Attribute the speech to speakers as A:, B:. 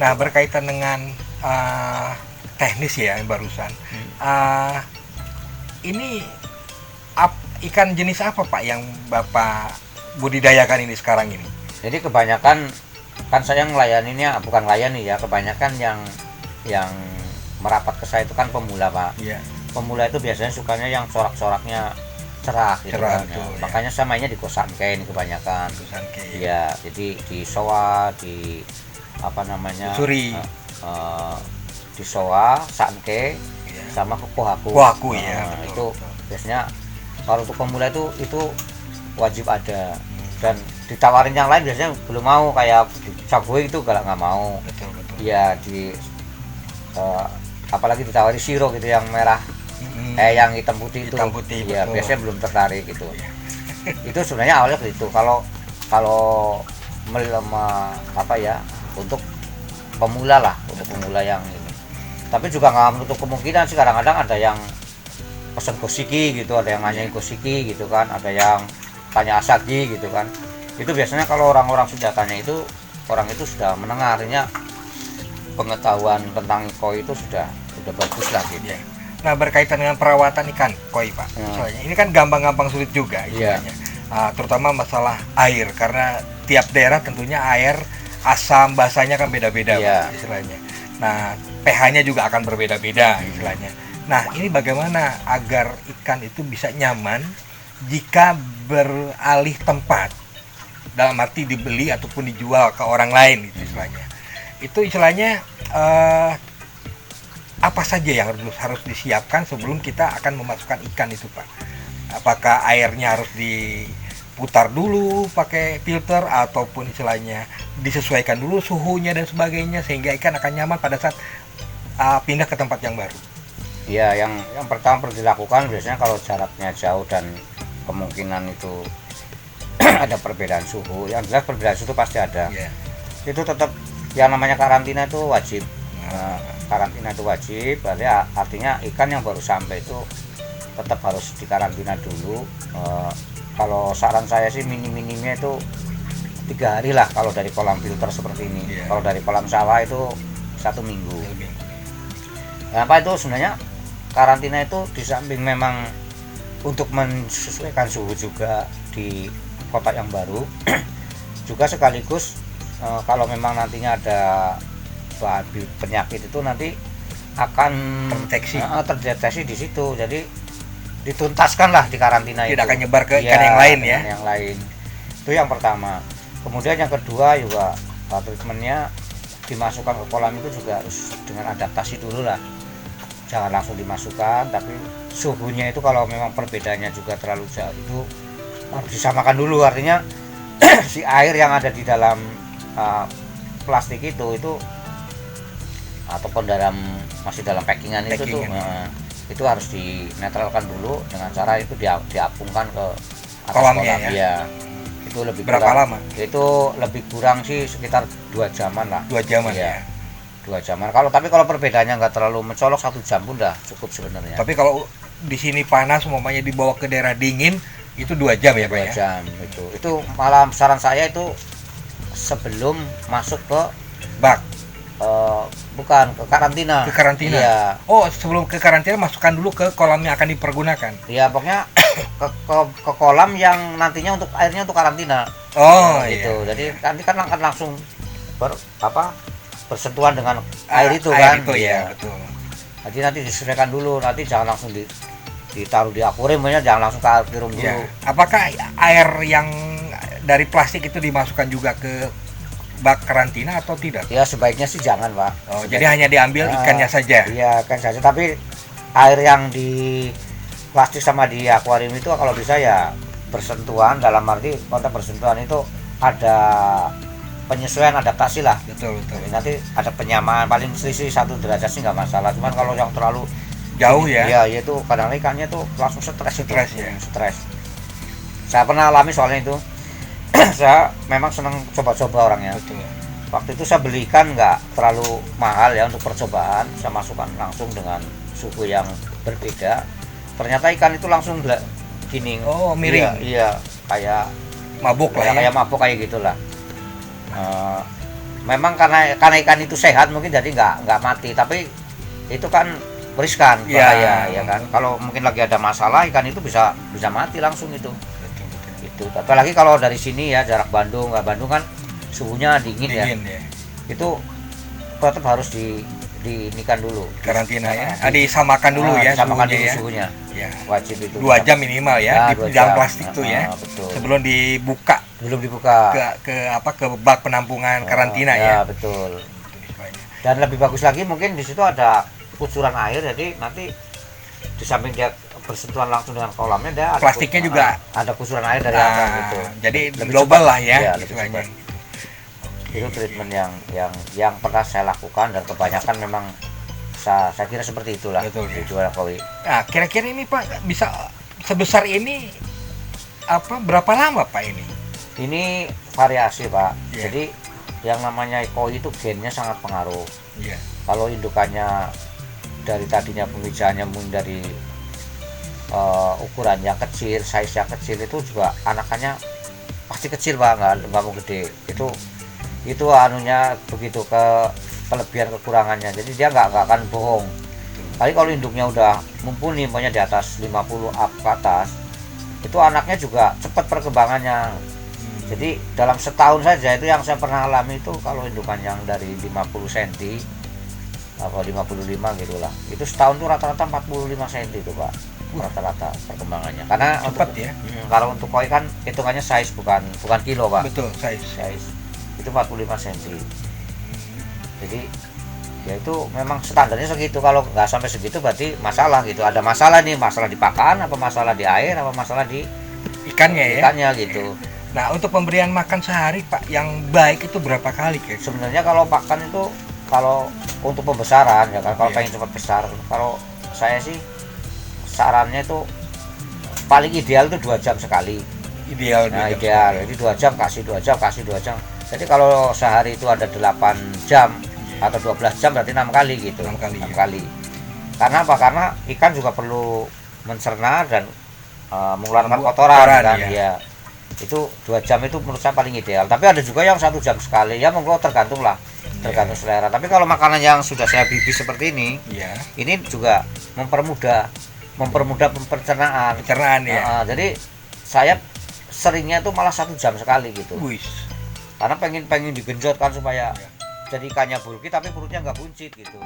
A: Nah, berkaitan dengan teknis ya yang barusan. Uh, ini ikan jenis apa Pak yang Bapak budidayakan ini sekarang ini?
B: Jadi kebanyakan kan saya ngelayaninnya bukan layani ya, kebanyakan yang merapat ke saya itu kan pemula Pak.
A: Iya.
B: Pemula itu biasanya sukanya yang corak-coraknya cerah gitu kan.
A: Betul, ya.
B: Makanya saya mainnya di kosanke ini kebanyakan. Iya, jadi di soa, di apa namanya?
A: Suri.
B: Di soa, sanke, ya. Sama kohaku.
A: Kohaku ya. Betul,
B: itu betul. Biasanya kalau untuk pemula itu wajib ada. Dan ditawarin yang lain biasanya belum mau, kayak cabai itu nggak mau.
A: Betul.
B: Iya, apalagi ditawari siro gitu yang merah. Yang hitam putih itu. Ya, biasanya belum tertarik gitu. Itu sebenarnya awalnya gitu. Kalau apa ya, untuk pemula lah, untuk pemula yang ini. Tapi juga nggak menutup kemungkinan sih, kadang-kadang ada yang pesan kosiki gitu, ada yang nanyain kosiki gitu kan, ada yang tanya asagi gitu kan. Itu biasanya kalau orang-orang sudah tanya itu, orang itu sudah menengah, artinya pengetahuan tentang koi itu sudah bagus lah gitu.
A: Yeah. Nah, berkaitan dengan perawatan ikan koi Pak, soalnya ini kan gampang-gampang sulit juga istilahnya. Terutama masalah air, karena tiap daerah tentunya air asam basahnya kan beda-beda Pak, istilahnya. Nah, pH-nya juga akan berbeda-beda istilahnya. Nah, ini bagaimana agar ikan itu bisa nyaman jika beralih tempat, dalam arti dibeli ataupun dijual ke orang lain itu istilahnya. Itu istilahnya apa saja yang harus disiapkan sebelum kita akan memasukkan ikan itu Pak? Apakah airnya harus diputar dulu pakai filter, ataupun istilahnya disesuaikan dulu suhunya dan sebagainya sehingga ikan akan nyaman pada saat pindah ke tempat yang baru?
B: Iya, yang pertama perlu dilakukan biasanya kalau jaraknya jauh dan kemungkinan itu ada perbedaan suhu, yang jelas perbedaan suhu pasti ada. Itu tetap yang namanya karantina itu wajib. Karantina itu wajib, berarti artinya ikan yang baru sampai itu tetap harus dikarantina dulu. Kalau saran saya sih minimnya itu 3 hari lah kalau dari kolam filter seperti ini. Kalau dari kolam sawah itu 1 minggu. Kenapa itu sebenarnya karantina itu di samping memang untuk menyesuaikan suhu juga di kota yang baru, juga sekaligus kalau memang nantinya ada penyakit itu nanti akan terdeteksi di situ, jadi dituntaskan lah di karantina.
A: Tidak akan nyebar ke ikan yang lain ya.
B: Yang lain itu yang pertama. Kemudian yang kedua juga treatmentnya dimasukkan ke kolam itu juga harus dengan adaptasi dulu lah, jangan langsung dimasukkan, tapi suhunya itu kalau memang perbedaannya juga terlalu jauh itu harus disamakan dulu, artinya si air yang ada di dalam plastik itu ataupun masih dalam packingan itu tuh itu harus dinetralkan dulu dengan cara itu diapungkan ke atas
A: kolamnya
B: ya. Itu lebih
A: berapa
B: kurang,
A: lama?
B: Itu lebih kurang sih sekitar 2 jaman lah.
A: 2 jaman ya.
B: 2 jaman. Kalau perbedaannya nggak terlalu mencolok, 1 jam pun udah cukup sebenarnya.
A: Tapi kalau di sini panas, umpamanya dibawa ke daerah dingin, itu 2 jam ya Pak ya?
B: 2 jam itu malah saran saya itu sebelum masuk ke
A: bak.
B: Bukan, ke karantina.
A: Ke karantina?
B: Iya.
A: Oh, sebelum ke karantina masukkan dulu ke kolam yang akan dipergunakan?
B: Iya, pokoknya ke kolam yang nantinya airnya untuk karantina.
A: Oh,
B: gitu.
A: Iya.
B: Jadi nanti kan akan langsung bersentuhan dengan air itu kan.
A: Itu ya, betul.
B: Jadi nanti disesuaikan dulu, nanti jangan langsung ditaruh di akuarium, jangan langsung ke akuarium dulu.
A: Ya. Apakah air yang dari plastik itu dimasukkan juga ke bak karantina atau tidak?
B: Ya sebaiknya sih jangan Pak.
A: Jadi hanya diambil ikannya saja?
B: Iya, ikan saja, tapi air yang di plastik sama di akuarium itu kalau bisa ya bersentuhan, dalam arti kontak bersentuhan itu ada penyesuaian, adaptasi lah.
A: Betul.
B: Jadi nanti ada penyamaan, paling selisih 1 derajat sih nggak masalah. Cuman kalau yang terlalu
A: jauh ya?
B: Iya, itu kadang ikannya tuh langsung stres
A: ya.
B: Stres. Saya pernah alami soalnya itu. Saya memang senang coba-coba orangnya.
A: Betul.
B: Waktu itu saya beli ikan nggak terlalu mahal ya untuk percobaan. Saya masukkan langsung dengan suhu yang berbeda. Ternyata ikan itu langsung gini.
A: Oh, miring.
B: Iya, kayak
A: mabuk lah ya.
B: Kayak mabuk kayak gitulah. memang karena ikan itu sehat mungkin jadi nggak mati, tapi itu kan riskan bahaya ya kan. Kalau mungkin lagi ada masalah ikan itu bisa mati langsung itu. Itu apalagi kalau dari sini ya jarak Bandung kan suhunya dingin ya. Itu tetap harus diinikan dulu,
A: karantina ya, disamakan dulu ya
B: suhunya.
A: Ya.
B: Wajib itu
A: 2 jam minimal ya, di dalam plastik tuh ya.
B: Betul.
A: Sebelum dibuka ke bak penampungan karantina ya.
B: Betul. Dan lebih bagus lagi mungkin di situ ada kucuran air, jadi nanti di samping dia bersentuhan langsung dengan kolamnya dia
A: plastiknya juga
B: ada kucuran air dari atas gitu.
A: Jadi lebih global cepat lah ya,
B: itu treatment yang pernah saya lakukan dan kebanyakan memang saya kira seperti itulah.
A: Betul,
B: di juara koi.
A: Nah, kira-kira ini Pak bisa sebesar ini berapa lama Pak ini?
B: Ini variasi Pak. Jadi yang namanya koi itu gennya sangat pengaruh. Kalau indukannya dari tadinya pemijahannya mungkin dari ukuran yang kecil, size yang kecil, itu juga anakannya pasti kecil Pak, nggak mau gede. Itu anunya begitu kelebihan kekurangannya, jadi dia nggak akan bohong. Tapi kalau induknya udah mumpuni, pokoknya di atas 50 up ke atas, itu anaknya juga cepat perkembangannya. Jadi dalam setahun saja itu yang saya pernah alami itu, kalau indukan yang dari 50 cm atau 55 gitulah, itu setahun tuh rata-rata 45 cm itu Pak, rata-rata perkembangannya. Karena
A: cepat ya.
B: Kalau untuk koi kan hitungannya size, bukan kilo Pak.
A: Betul, size.
B: Itu 45 cm. Jadi ya itu memang standarnya segitu. Kalau nggak sampai segitu berarti masalah gitu. Ada masalah nih, masalah di pakan, apa masalah di air, apa masalah di ikannya gitu.
A: Nah, untuk pemberian makan sehari Pak yang baik itu berapa kali
B: sebenarnya? Kalau pakan itu, kalau untuk pembesaran ya kan, kalau pengen cepat besar, kalau saya sih sarannya itu paling ideal itu 2 jam sekali.
A: Ideal.
B: Jadi 2 jam kasih 2 jam. Jadi kalau sehari itu ada 8 jam atau 12 jam berarti 6 kali gitu. 6 kali. Karena apa? Karena ikan juga perlu mencerna dan mengeluarkan kotoran kan ya. Itu 2 jam itu menurut saya paling ideal. Tapi ada juga yang 1 jam sekali, ya monggo tergantung selera. Tapi kalau makanan yang sudah saya bibis seperti ini, ini juga mempermudah pencernaan ya. Jadi saya seringnya itu malah 1 jam sekali gitu. Karena pengen digenjot kan supaya jadi ikannya bulky tapi perutnya nggak buncit gitu.